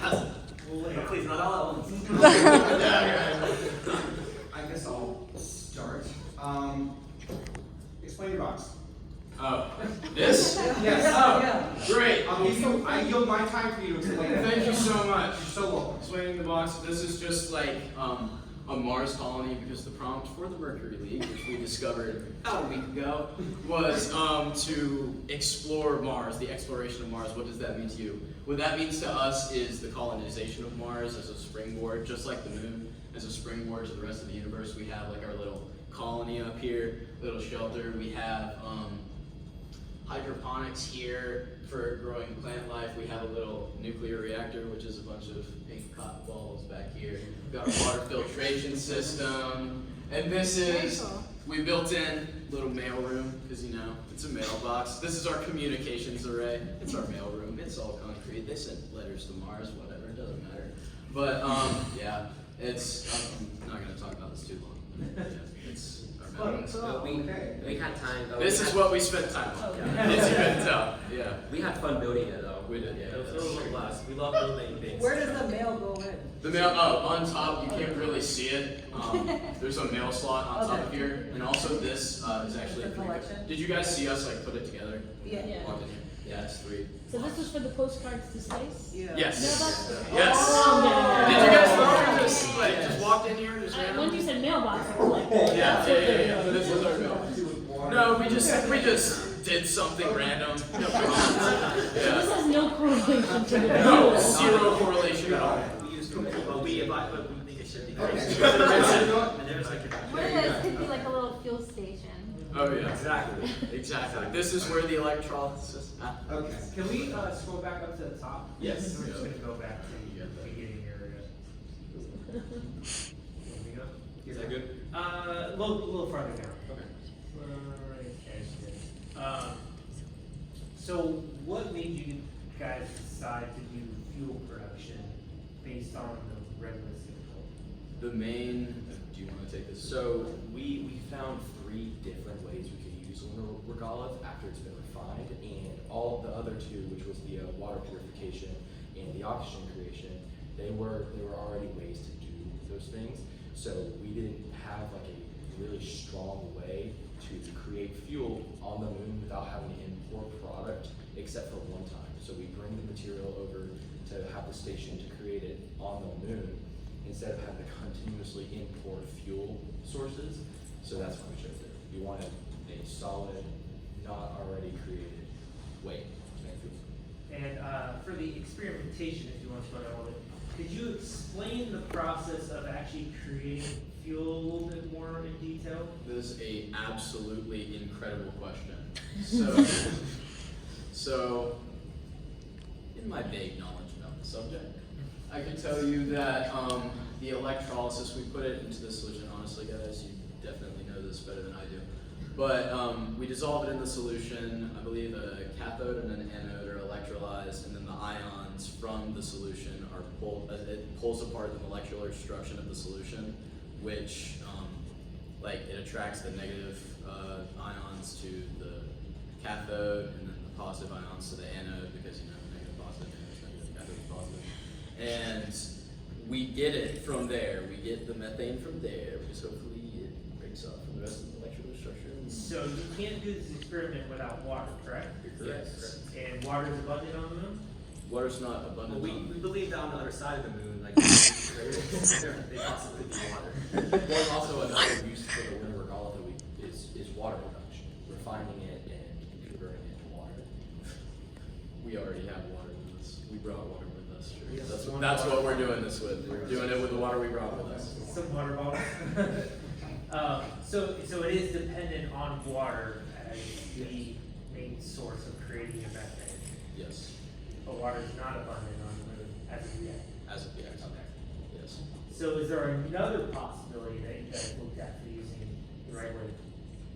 Please, not all at once. I guess I'll start. Explain your box. Oh, this? Yes. Oh, great. I yield my time for you to explain it. Thank you so much. You're so welcome. Explaining the box. This is just like a Mars colony because the prompt for the Mercury League, which we discovered about a week ago, was to explore Mars, the exploration of Mars. What does that mean to you? What that means to us is the colonization of Mars as a springboard, just like the moon as a springboard to the rest of the universe. We have like our little colony up here, little shelter. We have hydroponics here for growing plant life. We have a little nuclear reactor, which is a bunch of pink cotton balls back here. We've got a water filtration system. And this is, we built in little mail room, because you know, it's a mailbox. This is our communications array. It's our mail room. It's all concrete. They sent letters to Mars, whatever, it doesn't matter. But yeah, it's, I'm not gonna talk about this too long. Yeah, it's our mailbox. We had time though. This is what we spent time on. As you can tell, yeah. We had fun building it though. We did, It was a yeah. little blast. We love building things. Where does the mail go in? The mail, on top, you can't really see it. There's a mail slot on top of here, and also this is actually. The collection? Did you guys see us like put it together? Yeah. Walked in here. Yeah, it's 3. So this was for the postcards to space? Yeah. Yes. Mailbox? Yes. Oh, Did you guys know or just walked in here? Just ran When you said mailbox, I was like, Yeah. This is our mailbox. No, we just did something random. So this has no correlation to the No, viewer. 0 correlation at all. We use well, we advise, but we think it should be. Okay. And there's like One of those could be like a little fuel station. Oh yeah. Exactly. Exactly. This is where the electrolysis. Okay. Can we scroll back up to the top? Yes. We're just gonna go back to the beginning area. There we go. Is that good? A little farther down. Okay. Right there. So what made you guys decide to do fuel production based on the regular cycle? The main. Do you want to take this? So we found 3 different ways we could use lunar regolith after it's been refined, and all the other 2, which was the water purification and the oxygen creation, they were already ways to do those things. So we didn't have like a really strong way to create fuel on the moon without having to import product, except for one time. So we bring the material over to have the station to create it on the moon, instead of having to continuously import fuel sources. So that's why we chose it. We wanted a solid, not already created way to make fuel. And for the experimentation, if you want to go down with it, could you explain the process of actually creating fuel a little bit more in detail? This is a absolutely incredible question. So, in my vague knowledge about the subject, I can tell you that the electrolysis, we put it into the solution. Honestly, guys, you definitely know this better than I do. But we dissolve it in the solution. I believe a cathode and an anode are electrolyzed, and then the ions from the solution are pulled. It pulls apart the molecular structure of the solution, which it attracts the negative ions to the cathode, and then the positive ions to the anode, because negative positive, negative, cathode positive. And we get it from there. We get the methane from there, because hopefully it breaks off from the rest of the molecular structure. So you can't do this experiment without water, correct? Yes. And water is abundant on the moon? Water's not abundant. Well, we believe that on the other side of the moon, like they possibly be water. Well, also another use for the lunar regolith is water production, refining it and converting it to water. We already have water with us. We brought water with us. Sure. Yes. That's what we're doing this with. We're doing it with the water we brought with us. Some water bottles. So it is dependent on water as the main source of creating your methane. Yes. But water is not abundant on the moon as of yet. As of yet. Yes. So is there another possibility that you guys looked at for using the right way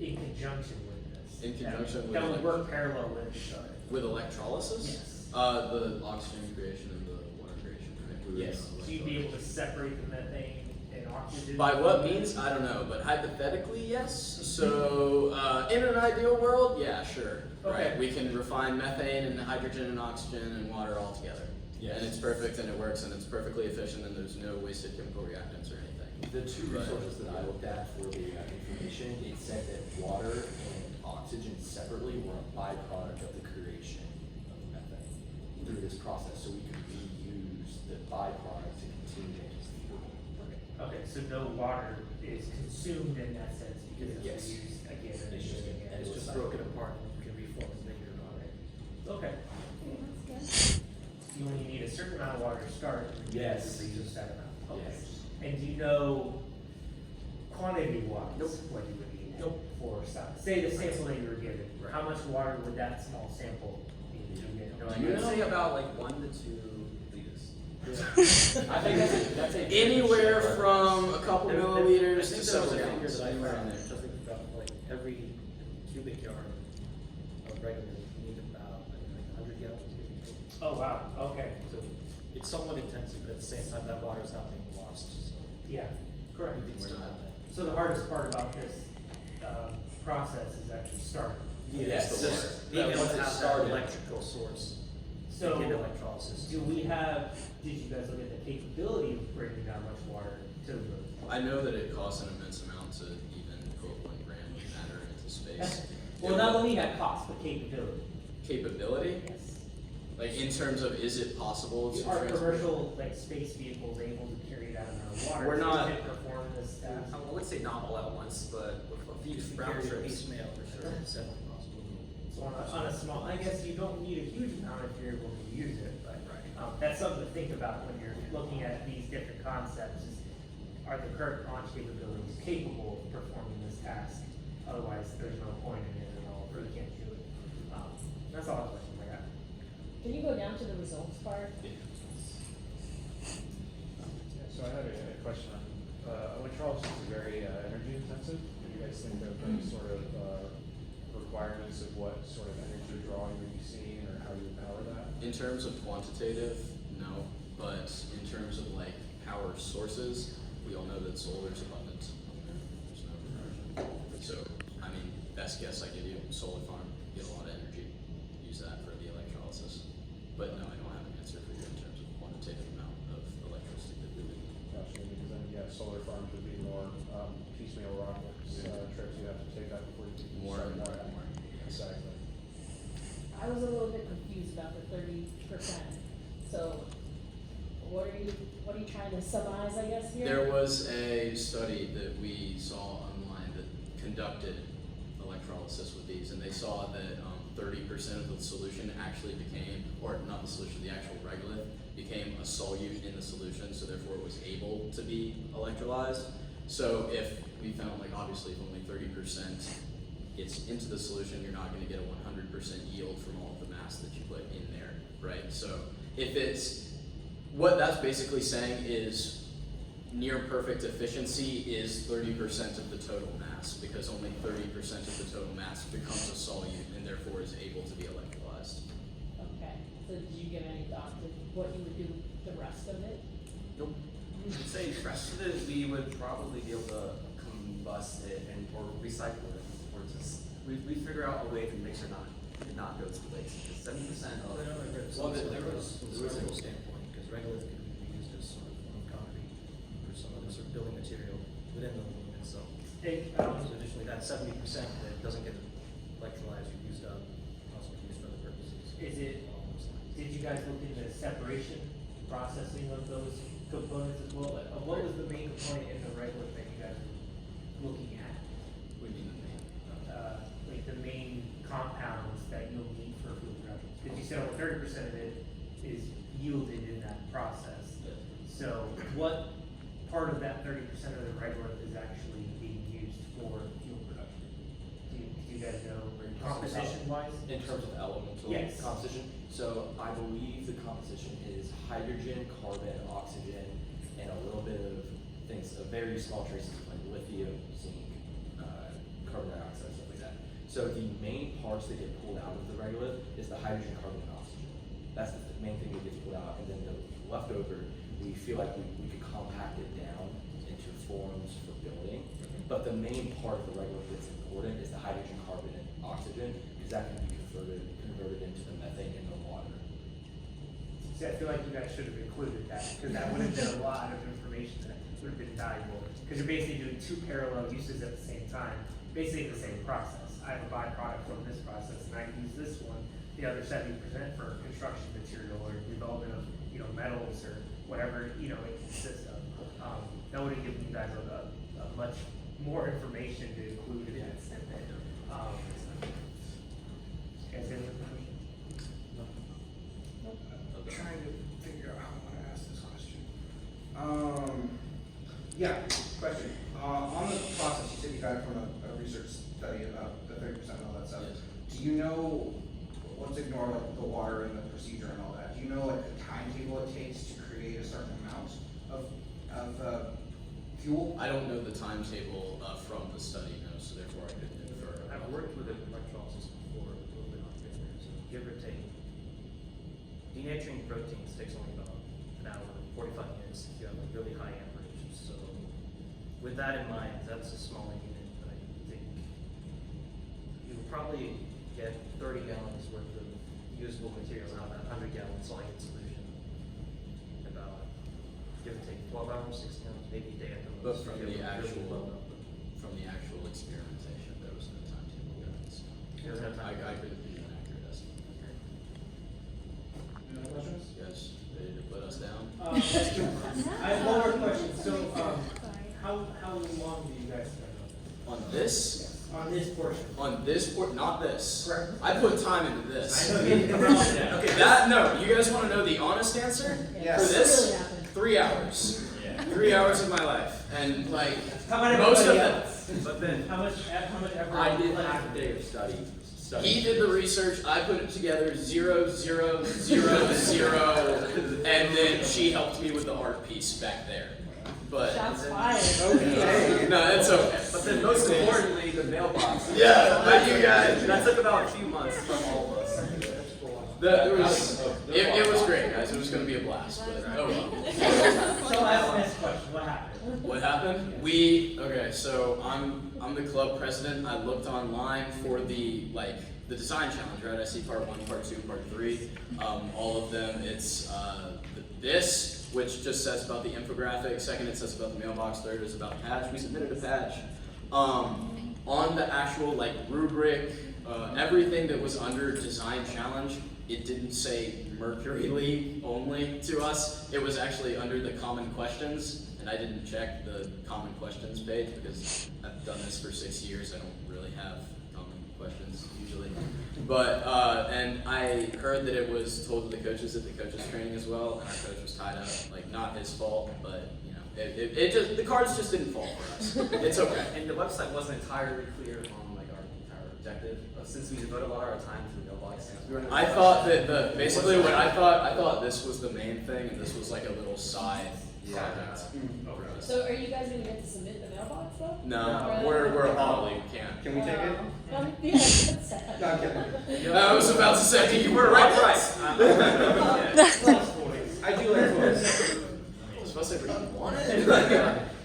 in conjunction with this? In conjunction with that would like- work parallel with each other? With electrolysis? Yes. The oxygen creation and the water creation, right? We were Yes. doing So you'd be able to electrolysis. separate the methane and oxygen? By what means? I don't know, but hypothetically, yes. So, in an ideal world, yeah, sure. Okay. Right. We can refine methane and hydrogen and oxygen and water all together. Yeah, and it's perfect and it works and it's perfectly efficient and there's no wasted chemical reactants or anything. The two Right. resources that I looked at for the information, it said that water and oxygen separately were a byproduct of the creation of the methane through this process, so we could reuse the byproduct to continue to use the fuel. Okay, so no water is consumed in that sense because it's Yes. used again and It's just- again and again. and It's just broken apart and can reform as bigger and Okay, That's you only need a certain amount of water to start, and then Yes. you reuse that amount. Okay. Yes. And do you know quantity wise Nope. what you would need Nope. for size? Say the sample that you were given, Right. how much water would that small sample need to get? No, I You would know- say about like 1 to 2 liters. I think that's a Anywhere from a couple I milliliters think to there was several a figure gallons. that I Anywhere in found, there. something about like every cubic yard of regular, you need about, I think, like 100 gallons. Oh, wow, okay, So it's somewhat intensive, but at the same time, that water is not being lost, so. yeah, correct. we still have that. So the hardest part about this, process is actually starting. Yes, the water. Being able once to it have that started. electrical source, to So, get electrolysis. do we have, did you guys look at the capability of bringing that much water to the? I know that it costs an immense amount to even put 1 gram of matter into space. Well, not only that cost, but capability. Capability, Yes. like in terms of is it possible to Are transport? commercial, like, space vehicles able to carry that amount of water? We're not- To perform this task? I would say not all at once, but with a few You can round carry it trips. piecemeal for sure, it's definitely possible. So on a small, I guess you don't need a huge amount if you're able to use it, but, that's something to think about when you're looking at these different concepts is, are the current launch capabilities capable of performing this task? Otherwise, there's no point in it at all, if you can't do it. That's all the questions I got. Can you go down to the results part? Yeah, so I had a question on, electrolysis is very energy intensive. Do you guys think of any sort of requirements of what sort of energy draw you would be seeing or how you would power that? In terms of quantitative, no, but in terms of like power sources, we all know that solar is abundant. There's no conversion. So, I mean, best guess I give you, solar farm, get a lot of energy, use that for the electrolysis. But no, I don't have an answer for you in terms of quantitative amount of electricity that we would need. Gotcha, because then, yeah, solar farms would be more, piecemeal rockets, trips you have to take out before you can More start and more that. and more. Exactly. I was a little bit confused about the 30%. So what are you trying to summarize, I guess, here? There was a study that we saw online that conducted electrolysis with these, and they saw that 30% of the solution actually became, or not the solution, the actual regolith became a solute in the solution, so therefore it was able to be electrolyzed. So if we found, like, obviously if only 30% gets into the solution, you're not gonna get a 100% yield from all of the mass that you put in there, right? So if it's, what that's basically saying is near perfect efficiency is 30% of the total mass, because only 30% of the total mass becomes a solute and therefore is able to be electrolyzed. Okay, so did you give any thought to what you would do with the rest of it? Nope. I'd say the rest of it, we would probably be able to combust it and or recycle it, or just we figure out a way to make sure not go to waste. 70% of Well, there was from a physical standpoint, because regolith could be used as sort of concrete or some other sort of building material within the loom itself. Hey, So additionally, that 70% that doesn't get electrolyzed or used up, also be used for other purposes. Is it- Along those lines. did you guys look into separation processing of those components as well? What was the main component in the regolith that you guys were looking at? We need the main. Like the main compounds that you'll need for food production? Because you said over 30% of it is yielded in that process. So what part of that 30% of the regolith is actually being used for fuel production? Do you guys know composition wise? In terms of elemental Yes. composition, so I believe the composition is hydrogen, carbon, oxygen, and a little bit of things, very small traces like lithium, zinc, carbon dioxide, stuff like that. So the main parts that get pulled out of the regolith is the hydrogen, carbon, and oxygen. That's the main thing that gets pulled out, and then the leftover, we feel like we could compact it down into forms for building. But the main part of the regolith that's important is the hydrogen, carbon, and oxygen, because that can be converted into the methane in the water. See, I feel like you guys should have included that, because that would have been a lot of information that would have been valuable. Because you're basically doing two parallel uses at the same time, basically the same process. I have a byproduct from this process, and I can use this one, the other 70% for construction material or development of, metals or whatever, it consists of. That would have given you guys a much more information to include in that snippet. You guys have any other questions? I'm trying to figure out how I want to ask this question. Yeah, question. On the process, you said you got it from a research study about the 30% and all that stuff. Yes. Do you know, let's ignore like the water and the procedure and all that. Do you know like the timetable it takes to create a certain amount of fuel? I don't know the timetable from the study, no, so therefore I couldn't infer. I've worked with electrolysis before, a little bit on failure, so give or take. Denaturing proteins takes only about an hour, 45 minutes if you have like really high amperage. So with that in mind, that's a smaller unit, but I think you will probably get 30 gallons worth of usable materials out of that 100-gallon solid solution. About, give or take, 12 hours, 16 hours, maybe a day at the But most. from to the really actual, build up. experimentation, there was no timetable given, so. There's no I timetable. couldn't be an accurate estimate. Any other questions? You guys ready to put us down? I have one more question. So, Sorry. how long do you guys spend On this, on this portion? not this. Correct. I put time into this. I know you didn't come out with that. Okay, that, no, you guys wanna know the honest answer? Yes. For this, Really happened. 3 hours. 3 hours of my life, and like, How about most of everybody it. else? But then, How much effort? I did half a day of study. He did the research, I put it together, 0, 0, 0, 0, and then she helped me with the art piece back there. But, Shots fired. Okay. no, it's okay. But then most importantly, the mailbox. Yeah, but you guys, That took about a few months from all of us. it was great, guys, it was gonna be a blast, but, oh well. So I'll ask the next question. What happened? What happened? Okay, so I'm the club president. I looked online for the design challenge, right? I see part 1, part 2, part 3. All of them. It's this, which just says about the infographic. Second, it says about the mailbox. Third is about the patch. We submitted a patch. On the actual rubric, everything that was under design challenge, it didn't say Mercury League only to us. It was actually under the common questions, and I didn't check the common questions page because I've done this for 6 years. I don't really have common questions usually. But, and I heard that it was told to the coaches at the coaches training as well, and our coach was tied up, not his fault, but it just, the cards just didn't fall for us. It's okay. And the website wasn't entirely clear on our entire objective, but since we devoted a lot of our time to the mailbox, we were in a I thought that basically what I thought this was the main thing, and this was like a little side project. So are you guys gonna get to submit the mailbox though? No, we're a holiday, we can't. Can we take it? Yeah, that's sad. No, I'm kidding. I was about to say, you were right. I do like toys. I was about to say, but you want it?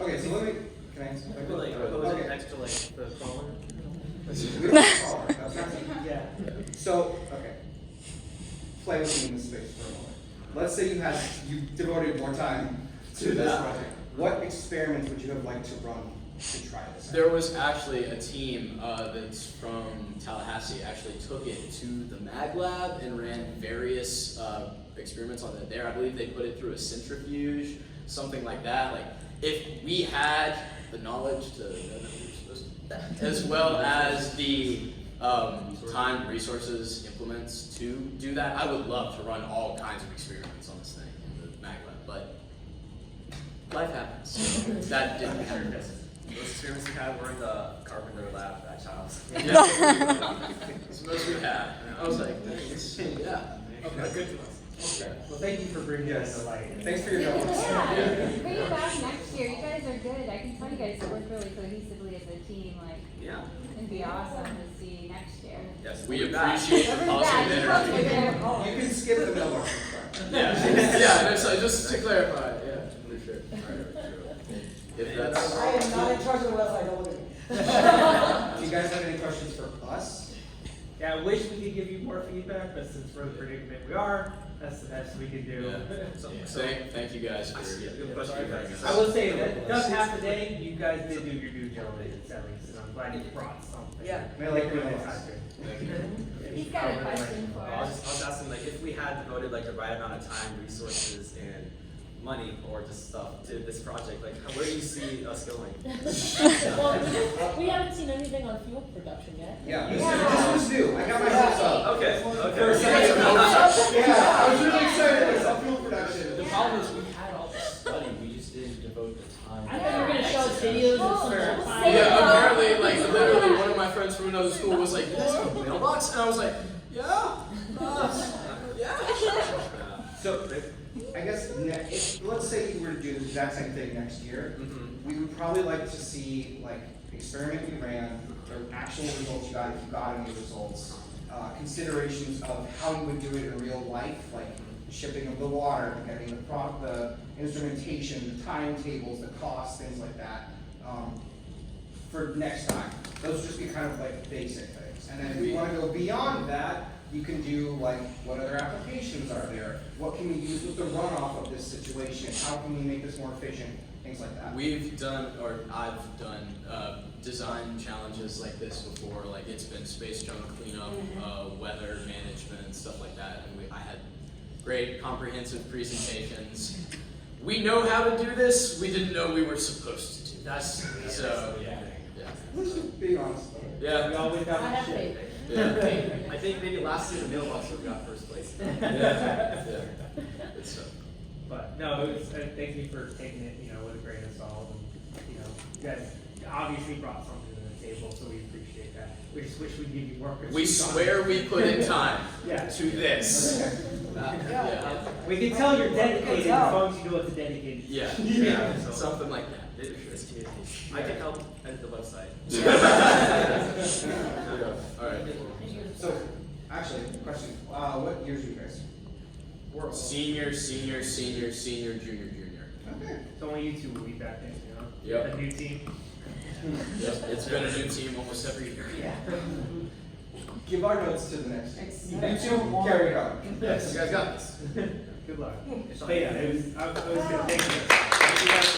Okay, so let me, can I answer? Put it Okay. next to the collar. We don't call it, that's not- Yeah. So, okay. Play with me in this space for a moment. Let's say you devoted more time to this project. What experiments would you have liked to run to try this out? There was actually a team that's from Tallahassee actually took it to the Mag Lab and ran various experiments on it there. I believe they put it through a centrifuge, something like that. If we had the knowledge to know that we were supposed to, as well as the time, resources, implements to do that, I would love to run all kinds of experiments on this thing in the Mag Lab, but life happens. So that didn't happen. Those experiments we had were in the carpenter lab at Child's. Yeah. It's most we had. And I was like, thanks. Yeah. Okay. Good to us. Okay. Well, thank you for bringing Yes. us to light. Thanks for your help. Yeah, bring it back next year. You guys are good. I can tell you guys work really cohesively as a team. Yeah. It'd be awesome to see next year. Yes. We we'll be back. appreciate the Whoever's positive back, energy. You can skip the mailbox. it's fine. Yeah, no, so just to clarify, yeah, for sure. If that's, I am not in charge of the website, don't look at me. Do you guys have any questions for us? Yeah, I wish we could give you more feedback, but since we're in the predicament we are, as we could do. Thank you guys for. Good question, you guys. I will say that doesn't half the day, you guys did do your due diligence at least, and I'm glad you brought something. Yeah. I like Really your excited. Thank you. He's got a question for I was us. asking like if we had devoted like the right amount of time, resources, and money or just stuff to this project, like where do you see us going? Well, we haven't seen anything on fuel production yet. Yeah, Yeah. this was new. I got my hopes up. Okay, For a okay. second. Yeah, I was really excited. I saw fuel production. The problem is we had all this study, we just didn't devote the time. I thought you were gonna show us videos of some Yeah. refining. Yeah, apparently, like, literally, one of my friends from another school was like, "You guys have a mailbox?" And I was like, "Yeah, yeah." So, I guess, let's say you were to do the exact same thing next year, Mhm. we would probably like to see, like, experiment you ran, or actual results you got, if you got any results, considerations of how you would do it in real life, like shipping of the water, getting the instrumentation, the timetables, the costs, things like that, for next time. Those would just be kind of like basic things. And then if you wanna go beyond that, you can do like, what other applications are there? What can we use with the runoff of this situation? How can we make this more efficient? Things like that. We've done, or I've done, design challenges like this before, like it's been space junk cleanup, weather management, stuff like that, and I had great comprehensive presentations. We know how to do this, we didn't know we were supposed to do this, so, yeah. Let's just be honest. Yeah. We always I have have to faith. Yeah. I think maybe last year the mailbox would have got first place. Yeah. Good stuff. But no, it was, thank you for taking it, you know, with a grain of salt. And, you know, you guys obviously brought something to the table, so we appreciate that. We just wish we'd give you more. We swear we put in time Yeah. to this. Yeah. We can tell you're dedicated as long as you know what the dedicated. Yeah. Yeah. Something like that. I can help edit the website. All right. So, actually, question, what years are you guys? Senior, junior. Okay. It's only you two will be back in, you know? Yep. A new team. Yep. It's been a new team almost every year. Yeah. Give our notes to the next team. Next. You two, carry it on. Yes, you guys got this. Good luck. But yeah, it was good. Thank you. Thank you guys.